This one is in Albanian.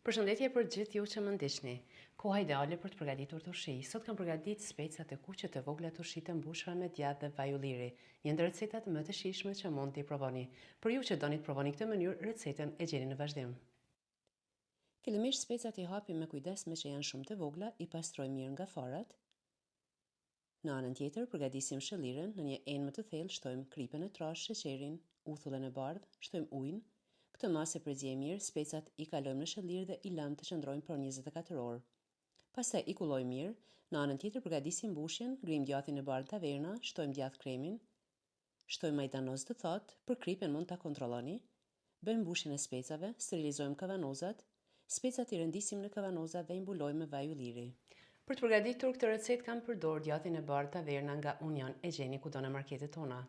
Përshëndetje për gjithë ju që më ndiqni. Koha ideale për të përgatitur të ushi. Sot kam përgatitur specat e kuqe të vogla të ushit të mbushura me djathë dhe vaj ulliri, një ndër recetat më të shijshme që mund t'i provoni. Për ju që doni të provoni këtë mënyrë, recetën e gjeni në vazhdim. Fillimisht specat i hapim me kujdes me që janë shumë të vogla, i pastrojmë mirë nga farat. Në anën tjetër, përgatisim shëlliren, në një enë më të thellë shtojmë kripën e trashë, sheqerin, uthullën e bardhë, shtojmë ujin. Këtë masë e përziejmë mirë, specat i kalojmë në shëllir dhe i lëmë të qëndrojnë për 24 orë. Pastaj i kullojmë mirë, në anën tjetër përgatisim mbushjen, ngrim djathin e bardhë taverna, shtojmë djath kremin, shtojmë majdanoz të thatë, për kripen mund ta kontrolloni, bëjmë mbushjen e specave, sterilizojmë kavanozat, specat i rëndisim në kavanoza dhe i mbulojmë me vaj ulliri. Për të përgatitur këtë recetë kam përdorur djathin e bardhë taverna nga Union, e gjeni kudo në marketet tona.